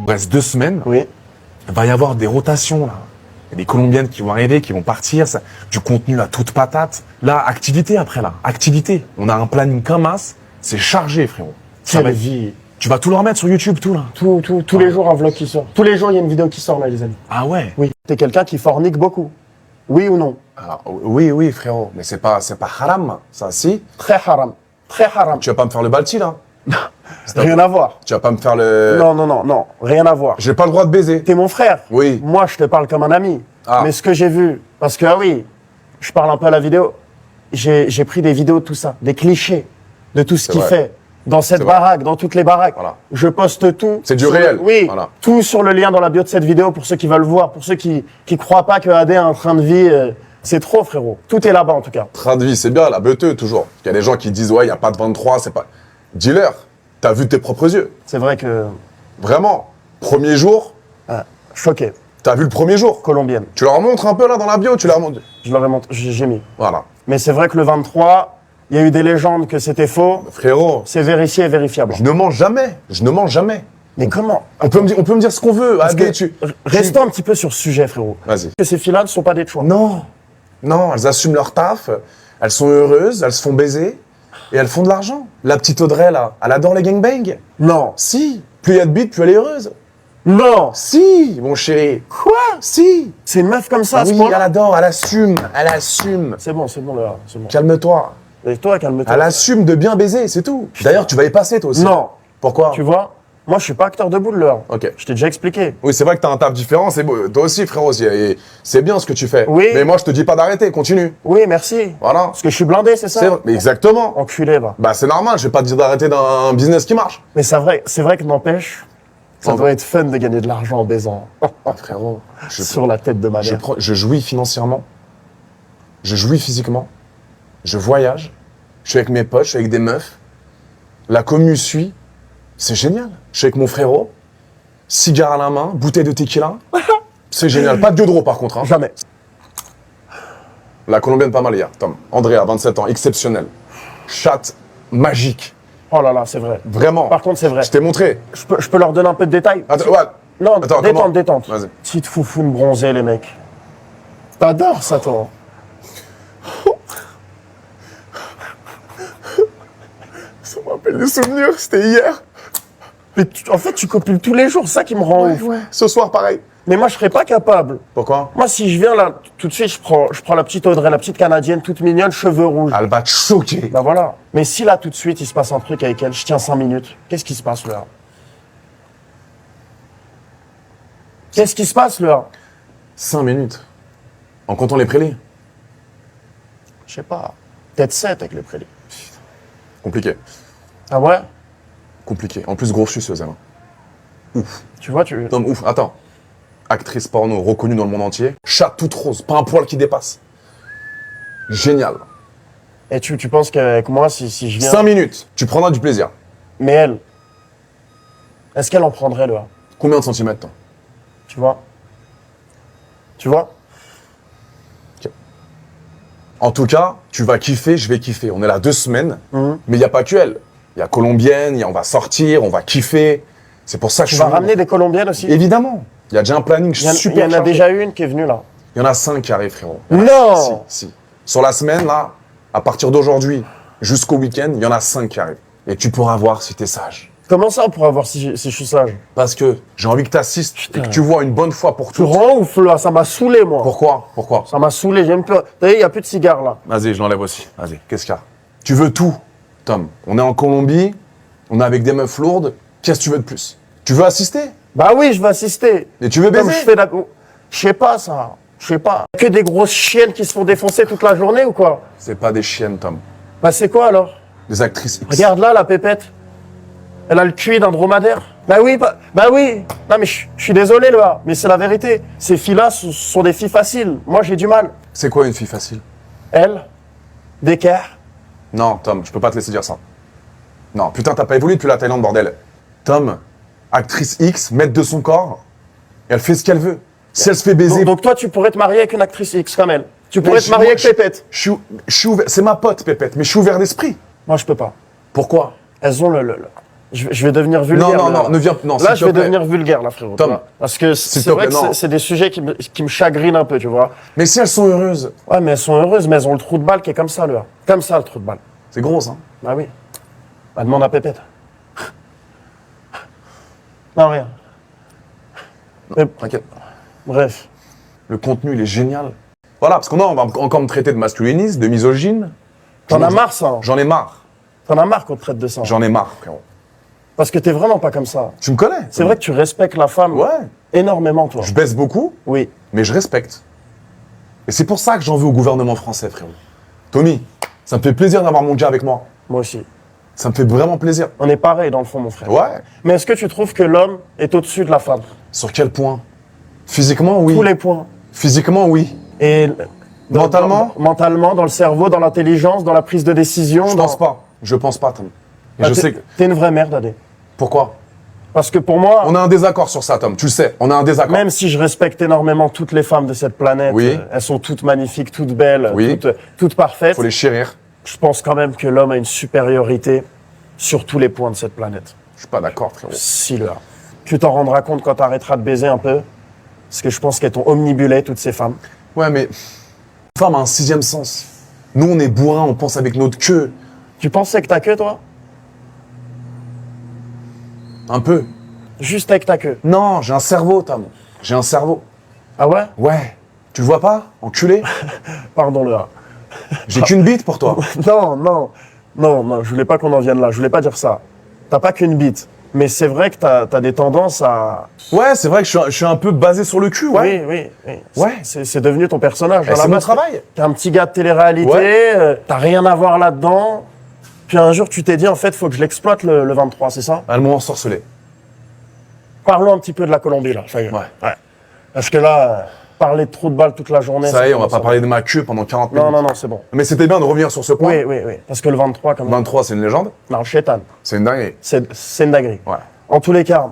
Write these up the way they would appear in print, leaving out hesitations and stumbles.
Il reste 2 semaines. Oui. Il va y avoir des rotations, là. Il y a des Colombiennes qui vont arriver, qui vont partir. Du contenu à toute patate. Là, activité après, là. Activité. On a un planning comme as. C'est chargé, frérot. Ça va Quelle être- vie. Tu vas tout leur mettre sur YouTube, tout, là. Tous les jours, un vlog qui sort. Tous les jours, il y a une vidéo qui sort, là, les amis. Ah ouais. Oui. T'es quelqu'un qui fornique beaucoup. Oui ou non? Alors, oui, frérot. Mais c'est pas haram, ça, si. Très haram. Très haram. Tu vas pas me faire le balti, là. Rien à voir. Tu vas pas me faire le... Non. Rien à voir. J'ai pas le droit de baiser. T'es mon frère. Oui. Moi, je te parle comme un ami. Ah. Mais ce que j'ai vu, parce que, ah oui, je parle un peu à la vidéo. J'ai pris des vidéos de tout ça, des clichés de tout ce qu'il vrai. fait. Dans cette C'est vrai. baraque, dans toutes les baraques. Voilà. Je poste tout. C'est du sur le- réel. Oui. Voilà. Tout sur le lien dans la bio de cette vidéo pour ceux qui veulent voir, pour ceux qui croient pas que AD a un train de vie. C'est trop, frérot. Tout est là-bas, en tout cas. Train de vie, c'est bien, la beuteux, toujours. Il y a des gens qui disent, ouais, il n'y a pas de 23, c'est pas... Dis-leur, t'as vu de tes propres yeux. C'est vrai que. Vraiment. Premier jour, Choqué. t'as vu le premier jour. Colombienne. Tu leur montres un peu, là, dans la bio, tu leur montres. Je leur ai montré. J'ai mis. Voilà. Mais c'est vrai que le 23, il y a eu des légendes que c'était faux. Frérot, C'est vérifié et vérifiable. je ne mens jamais. Je ne mens jamais. Mais comment? On peut me dire ce qu'on veut. Parce Adé, que, restons un petit peu sur ce sujet, frérot. Vas-y. Que ces filles-là ne sont pas des choix. Non. Non, elles assument leur taf. Elles sont heureuses, elles se font baiser. Et elles font de l'argent. La petite Audrey, là, elle adore les gangbangs. Non. Si. Plus il y a de bits, plus elle est heureuse. Non. Si, mon chéri. Quoi? Si. C'est une meuf comme ça, à ce Oui, point-là? elle adore, elle assume. Elle assume. C'est bon, là. C'est bon. Calme-toi. Et toi, calme-toi. Elle assume de bien baiser, c'est tout. D'ailleurs, tu vas y passer, toi aussi. Non. Pourquoi? Tu vois, moi, je suis pas acteur de boule, là. Ok. Je t'ai déjà expliqué. Oui, c'est vrai que t'as un taf différent, c'est beau. Toi aussi, frérot, et c'est bien ce que tu fais. Oui. Mais moi, je te dis pas d'arrêter, continue. Oui, merci. Voilà. Parce que je suis blindé, c'est ça? C'est vrai. Mais exactement. Enculé, va. Bah, c'est normal, je vais pas te dire d'arrêter d'un business qui marche. Mais c'est vrai que n'empêche, ça Oh, doit être fun de gagner de l'argent en baisant. Ah, frérot, Sur la tête de ma mère. je jouis financièrement, je jouis physiquement, je voyage, je suis avec mes potes, je suis avec des meufs, la commu suit, c'est génial. Je suis avec mon frérot, cigare à la main, bouteille de tequila, c'est génial. Pas de diodro par contre. Hein. Jamais. La colombienne pas mal hier, Tom. Andrea, 27 ans, exceptionnel. Chatte magique, Oh là là, c'est vrai. vraiment. Par contre, c'est vrai. Je t'ai montré. Je peux leur donner un peu de détails? Attends, ouais. Non, Attends, comment détente. Vas-y. Petite foufoune bronzée, les mecs. T'adores ça, toi. Ça me rappelle des souvenirs, c'était hier. Mais en fait, tu copules tous les jours, c'est ça qui me rend ouf. Ce soir, pareil. Mais moi, je serais pas capable. Pourquoi? Moi, si je viens là, tout de suite, je prends la petite Audrey, la petite Canadienne, toute mignonne, cheveux rouges. Elle va te choquer. Ben voilà. Mais si là, tout de suite, il se passe un truc avec elle, je tiens 5 minutes, qu'est-ce qui se passe là? Qu'est-ce qui se passe là? 5 minutes. En comptant les prélits. Je sais pas. Peut-être 7 avec les prélis. Compliqué. Ah ouais? Compliqué. En plus, grosse suceuse, elle. Hein. Tu vois, tu... Tom, ouf. Attends. Actrice porno reconnue dans le monde entier. Chatte toute rose. Pas un poil qui dépasse. Génial. Et tu penses qu'avec moi, si je viens... 5 minutes. Tu prendras du plaisir. Mais elle, est-ce qu'elle en prendrait là? Combien de centimètres, toi? Tu vois? Tu vois? En tout cas, tu vas kiffer, je vais kiffer. On est là 2 semaines. Mhm. Mais il n'y a pas que elle. Il y a Colombienne, on va sortir, on va kiffer. C'est pour ça que Tu je vas suis... ramener des Colombiennes aussi? Évidemment. Il y a déjà un planning Il y super en a chargé. déjà une qui est venue là. Il y en a 5 qui arrivent, frérot. Non! Si. Sur la semaine, là, à partir d'aujourd'hui jusqu'au week-end, il y en a 5 qui arrivent. Et tu pourras voir si t'es sage. Comment ça on pourra voir si je suis sage? Parce que j'ai envie que tu assistes et que tu vois une bonne fois pour Tu toutes. rends ouf là, ça m'a saoulé moi. Pourquoi? Pourquoi? Ça m'a saoulé, j'aime plus. T'as vu, il n'y a plus de cigares là. Vas-y, je l'enlève aussi. Vas-y, qu'est-ce qu'il y a? Tu veux tout, Tom. On est en Colombie, on est avec des meufs lourdes. Qu'est-ce que tu veux de plus? Tu veux assister? Bah oui, je vais assister. Et tu veux Comme baiser? je fais la... Je sais pas ça. Je sais pas. Que des grosses chiennes qui se font défoncer toute la journée ou quoi? C'est pas des chiennes, Tom. Bah c'est quoi alors? Des actrices X. Regarde là, la pépette. Elle a le QI d'un dromadaire. Bah oui. Non mais je suis désolé là, mais c'est la vérité. Ces filles-là sont des filles faciles. Moi j'ai du mal. C'est quoi une fille facile? Elle, d'équerre. Non, Tom, je peux pas te laisser dire ça. Non, putain, t'as pas évolué depuis la Thaïlande, bordel. Tom, actrice X, maître de son corps, et elle fait ce qu'elle veut. Si elle se fait baiser... Donc toi tu pourrais te marier avec une actrice X comme elle. Tu pourrais Mais te marier avec Pépette. Je suis ouvert, c'est ma pote, Pépette, mais je suis ouvert d'esprit. Moi je peux pas. Pourquoi? Elles ont Je vais devenir vulgaire. Non, là. ne viens, non, Là, s'il je te vais plaît. devenir vulgaire, là, frérot. tu Tom, vois. Parce que s'il c'est te vrai plaît, que non. c'est des sujets qui me chagrinent un peu, tu vois. Mais si elles sont heureuses, Ouais, mais elles sont heureuses, mais elles ont le trou de balle qui est comme ça, là. Comme ça, le trou de balle. c'est gros, ça. Ah oui. Bah, demande à Pépette. Non, rien. Mais, T'inquiète. bref. Le contenu, il est génial. Voilà, parce qu'on va encore me traiter de masculiniste, de misogyne. T'en as marre, ça. J'en ai marre. T'en as marre qu'on te traite de ça. J'en ai marre, frérot. Parce que t'es vraiment pas comme ça. Tu me connais. C'est vrai que tu respectes la femme Ouais. énormément, toi. Je baisse beaucoup, Oui. mais je respecte. Et c'est pour ça que j'en veux au gouvernement français, frérot. Tommy, ça me fait plaisir d'avoir mon gars avec moi. Moi aussi. Ça me fait vraiment plaisir. On est pareil, dans le fond, mon frère. Ouais. Mais est-ce que tu trouves que l'homme est au-dessus de la femme? Sur quel point? Physiquement, oui. Tous les points. Physiquement, oui. Et Mentalement? Mentalement, dans le cerveau, dans l'intelligence, dans la prise de décision. Je pense pas. Je pense pas, Tom. Et je sais que... T'es une vraie merde, Adé. Pourquoi? Parce que pour moi, On a un désaccord sur ça, Tom. Tu le sais. On a un désaccord. même si je respecte énormément toutes les femmes de cette planète, Oui. elles sont toutes magnifiques, toutes belles, Oui. toutes parfaites, Faut les chérir. je pense quand même que l'homme a une supériorité sur tous les points de cette planète. Je suis pas d'accord, frérot. Si là. Tu t'en rendras compte quand t'arrêteras de baiser un peu. Parce que je pense qu'elles t'ont omnibulé, toutes ces femmes. Ouais, mais... La femme a un sixième sens. Nous, on est bourrins, on pense avec notre queue. Tu pensais que ta queue, toi? Un peu. Juste avec ta queue. Non, j'ai un cerveau, Tom. J'ai un cerveau. Ah ouais? Ouais. Tu le vois pas? Enculé? Pardon, là. J'ai qu'une bite pour toi. Non, je voulais pas qu'on en vienne là. Je voulais pas dire ça. T'as pas qu'une bite. Mais c'est vrai que t'as des tendances à... Ouais, c'est vrai que je suis un peu basé sur le cul, ouais. Oui. Ouais. C'est devenu ton personnage. Et c'est mon travail. T'es un petit gars de télé-réalité, Ouais. t'as rien à voir là-dedans. Puis un jour, tu t'es dit, en fait, faut que je l'exploite le 23, c'est ça? Elles m'ont ensorcelé. Parlons un petit peu de la Colombie, là. Ça y est. Ouais. Parce que là, parler de trou de balle toute la journée... Ça y est, on va commence pas à- parler de ma queue pendant 40 minutes. Non, c'est bon. Mais c'était bien de revenir sur ce point. Oui. Parce que le 23, comme... 23, c'est une légende. Non, chétan. C'est une dinguerie. C'est une dinguerie. Ouais. En tous les cas,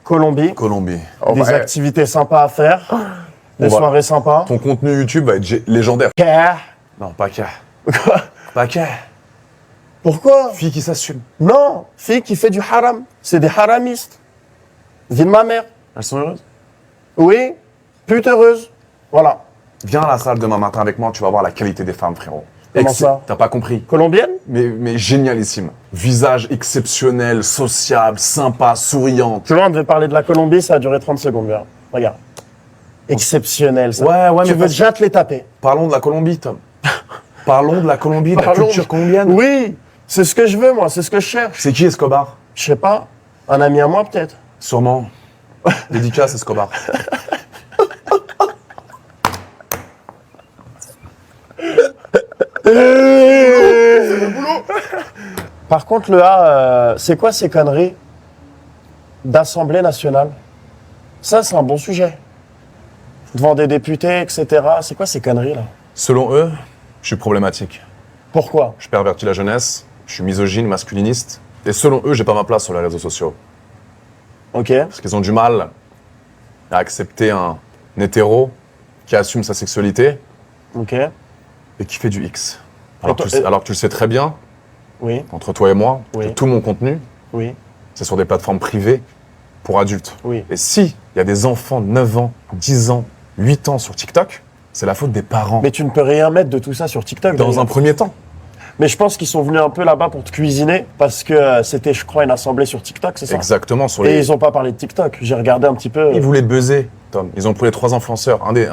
Colombie, Colombie. des activités sympas à faire, des va- soirées sympas. Ton contenu YouTube va être légendaire. Qu'est-ce? Non, pas qu'à. Quoi? Pas qu'à. Pourquoi? Fille qui s'assume. Non, fille qui fait du haram. C'est des haramistes. Vie de ma mère. Elles sont heureuses. Oui, pute heureuse. Voilà. Viens à la salle demain matin avec moi, tu vas voir la qualité des femmes, frérot. Comment ça? T'as pas compris. Colombienne? Mais génialissime. Visage exceptionnel, sociable, sympa, souriante. Tu vois, on devait parler de la Colombie, ça a duré 30 secondes, viens. Regarde. Exceptionnel, ça. Ouais, Tu mais veux parce- déjà te les taper. Parlons de la Colombie, Tom. Parlons de la Colombie, de la Parlons- culture colombienne. Oui, c'est ce que je veux, moi, c'est ce que je cherche. C'est qui Escobar? Je sais pas, un ami à moi, peut-être. Sûrement. Dédicace Escobar. Par contre, le A, c'est quoi ces conneries d'Assemblée nationale? Ça, c'est un bon sujet. Devant des députés, etc. C'est quoi ces conneries, là? Selon eux, je suis problématique. Pourquoi? Je pervertis la jeunesse, je suis misogyne, masculiniste. Et selon eux, j'ai pas ma place sur les réseaux sociaux. Ok. Parce qu'ils ont du mal à accepter un hétéro qui assume sa sexualité Ok. et qui fait du X. Alors, toi- alors que tu le sais très bien, Oui, entre toi et moi, Oui. que tout mon contenu, oui, c'est sur des plateformes privées pour adultes. oui. Et si il y a des enfants de 9 ans, 10 ans, 8 ans sur TikTok, c'est la faute des parents. Mais tu ne peux rien mettre de tout ça sur TikTok. Dans d'ailleurs. un premier temps. Mais je pense qu'ils sont venus un peu là-bas pour te cuisiner parce que c'était, je crois, une assemblée sur TikTok, c'est ça? Exactement. Sur Et les... ils n'ont pas parlé de TikTok. J'ai regardé un petit peu. Ils voulaient buzzer, Tom. Ils ont pris les 3 influenceurs, un des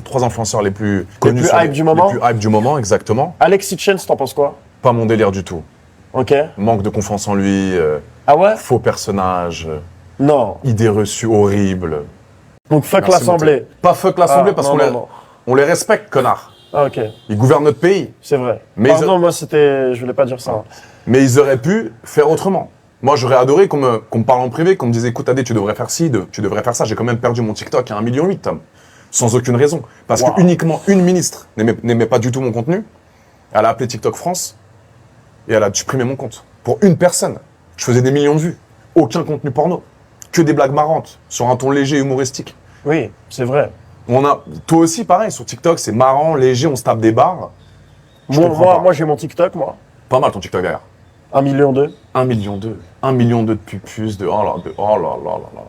3 influenceurs les plus connus. plus sur hype du moment. Les plus hype du moment, exactement. Alexis Chance, t'en penses quoi? Pas mon délire du tout. Ok. Manque de confiance en lui, Ah ouais? faux personnage, Non. idées reçues horribles. Donc fuck Merci, l'Assemblée. mon Tom. Pas fuck l'Assemblée Ah, parce non, qu'on non. on les respecte, connard. Ah ok. Ils gouvernent notre pays. C'est vrai. Mais Pardon, moi c'était, je voulais pas dire ça. Mais ils auraient pu faire autrement. Moi, j'aurais adoré qu'on me parle en privé, qu'on me dise, écoute, Adé, tu devrais faire ci, tu devrais faire ça. J'ai quand même perdu mon TikTok à 1,8 million, Tom. Sans aucune raison. Parce Wow. que uniquement une ministre n'aimait pas du tout mon contenu. Elle a appelé TikTok France et elle a supprimé mon compte. Pour une personne. Je faisais des millions de vues. Aucun contenu porno. Que des blagues marrantes, sur un ton léger et humoristique. Oui, c'est vrai. Toi aussi, pareil, sur TikTok, c'est marrant, léger, on se tape des barres. Je comprends pas. Moi j'ai mon TikTok, moi. Pas mal ton TikTok derrière. 1,2 million. 1,2 million. 1,2 million de pupus, oh là là là.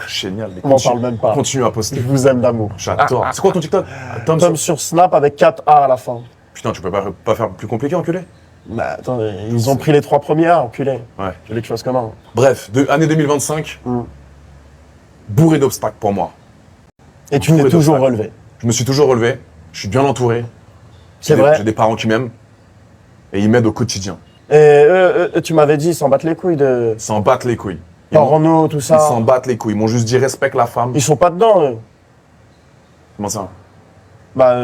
Génial. Mais On n'en parle même pas. Continue à poster. Je vous aime d'amour. J'adore. C'est quoi ton TikTok? Tom sur Snap avec 4 A à la fin. Putain, tu peux pas faire plus compliqué, enculé? Bah attends, ils ont pris les 3 premiers A, enculé. Ouais. Tu veux que je fasse comment? Bref, année 2025, bourré d'obstacles pour moi. Et tu t'es toujours relevé. Je me suis toujours relevé, je suis bien entouré. C'est vrai. J'ai des parents qui m'aiment et ils m'aident au quotidien. Et tu m'avais dit, ils s'en battent les couilles de Ils s'en battent les couilles. porno, tout Ils ça. s'en battent les couilles. Ils m'ont juste dit respecte la femme. Ils sont pas dedans, eux. Comment ça? Bah,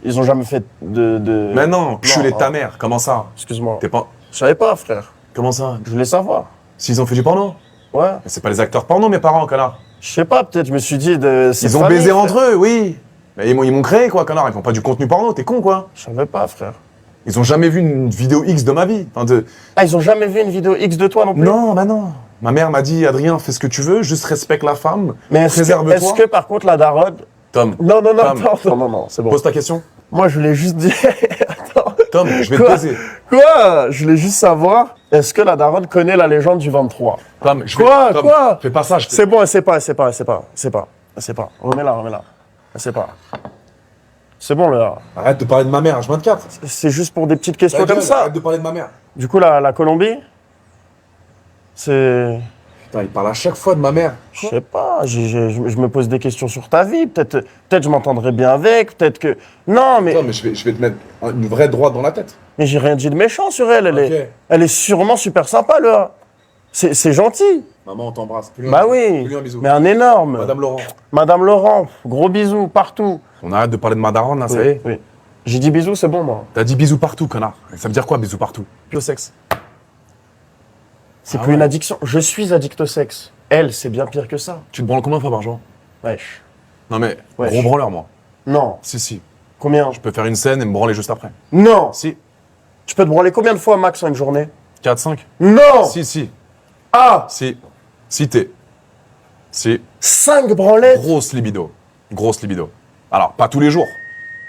ils ont jamais fait de... Mais non, culé Non, ta mère. Comment ça? Excuse-moi. T'es pas... Je savais pas, frère. Comment ça? Je voulais savoir. S'ils ont fait du porno? Ouais. Mais c'est pas les acteurs porno, mes parents, connard. Je sais pas, peut-être, je me suis dit de... Ils ont baisé entre eux, oui. Mais ils m'ont créé, quoi, connard. Ils font pas du contenu porno, t'es con, quoi. Je savais pas, frère. Ils ont jamais vu une vidéo X de ma vie. Enfin, Ah, ils ont jamais vu une vidéo X de toi non plus? Non, bah non. Ma mère m'a dit, Adrien, fais ce que tu veux, juste respecte la femme, Mais est-ce préserve-toi. que, par contre, la daronne... Tom, Non, Tom, attends, non, c'est bon. pose ta question. Moi, je voulais juste dire... Attends. Tom, je vais te Quoi baiser. Quoi? Je voulais juste savoir, est-ce que la daronne connaît la légende du 23? Tom, Quoi? Quoi? Fais pas ça, C'est bon, c'est pas. Remets-la. C'est pas. C'est bon, là. Arrête de parler de ma mère, H24. C'est juste pour des petites questions comme ça. Arrête de parler de ma mère. Du coup, la Colombie, c'est... Putain, il parle à chaque fois de ma mère. Je sais pas, je me pose des questions sur ta vie. Peut-être je m'entendrai bien avec, peut-être que... Non, mais... Non, mais je vais te mettre une vraie droite dans la tête. Mais j'ai rien dit de méchant sur elle. Ok. Elle est sûrement super sympa, là. C'est gentil. Maman, on t'embrasse. Bah oui. Fais-lui un bisou. Mais un énorme. Madame Laurent. Madame Laurent, gros bisous partout. On arrête de parler de ma daronne, là, ça y est. Oui. J'ai dit bisous, c'est bon, moi. T'as dit bisous partout, connard. Ça veut dire quoi, bisous partout? Puis au sexe. C'est Ah plus ouais. une addiction. Je suis addict au sexe. Elle, c'est bien pire que ça. Tu te branles combien de fois par jour? Wesh. Non, mais Wesh. gros branleur, moi. Non. Si. Combien? Je peux faire une scène et me branler juste après. Non. Si. Tu peux te branler combien de fois max en une journée? 4, 5. Non. Si. Ah. Si t'es. Si. 5 branlettes. Grosse libido. Alors, pas tous les jours.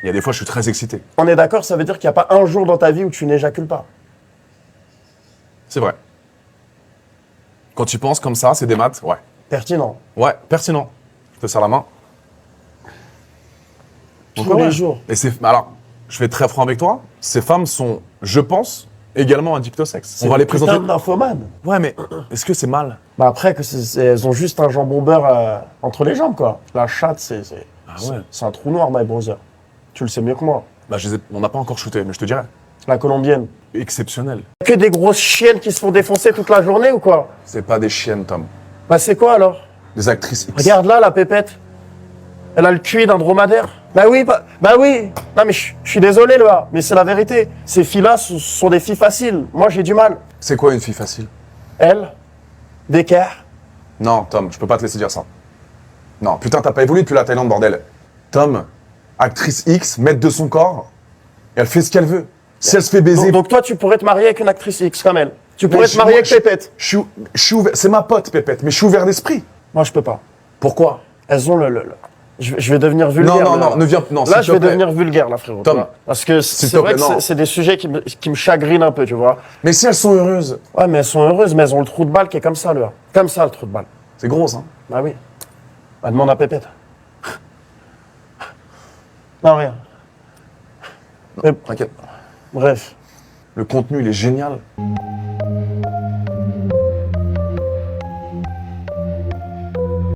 Il y a des fois, je suis très excité. On est d'accord, ça veut dire qu'il n'y a pas un jour dans ta vie où tu n'éjacules pas. C'est vrai. Quand tu penses comme ça, c'est des maths, ouais. Pertinent. Ouais, pertinent. Je te serre la main. Tous ouais. les jours. Et alors, je vais être très franc avec toi. Ces femmes sont, je pense, également addictes au sexe. On va les présenter. Putain de nymphomanes. Ouais, mais est-ce que c'est mal? Bah après, elles ont juste un jambon beurre entre les jambes, quoi. La chatte, ouais. c'est un trou noir, my brother. Tu le sais mieux que moi. Bah, on n'a pas encore shooté, mais je te dirais. La colombienne. Exceptionnel. Que des grosses chiennes qui se font défoncer toute la journée ou quoi? C'est pas des chiennes, Tom. Bah c'est quoi alors? Des actrices X. Regarde là, la pépette. Elle a le QI d'un dromadaire. Bah oui. Non mais je suis désolé là, mais c'est la vérité. Ces filles-là sont des filles faciles. Moi j'ai du mal. C'est quoi une fille facile? Elle, d'équerre. Non, Tom, je peux pas te laisser dire ça. Non, putain, t'as pas évolué depuis la Thaïlande, bordel. Tom, actrice X, maître de son corps, et elle fait ce qu'elle veut. Si elle se fait baiser... Donc toi tu pourrais te marier avec une actrice X comme elle. Tu pourrais Mais te marier avec Pépette. Je suis ouvert... C'est ma pote, Pépette, mais je suis ouvert d'esprit. Moi je peux pas. Pourquoi? Elles ont Je vais devenir vulgaire. Non, là. ne viens... Non, Là, s'il je te vais plaît. devenir vulgaire, là, frérot. Tom, tu vois. Parce que s'il c'est te vrai plaît, que non. c'est des sujets qui me chagrinent un peu, tu vois. Mais si elles sont heureuses, Ouais, mais elles sont heureuses, mais elles ont le trou de balle qui est comme ça, là. Comme ça, le trou de balle. c'est gros, ça. Bah oui. Bah, demande à Pépette. Non, rien. Non, t'inquiète. Bref. Le contenu, il est génial.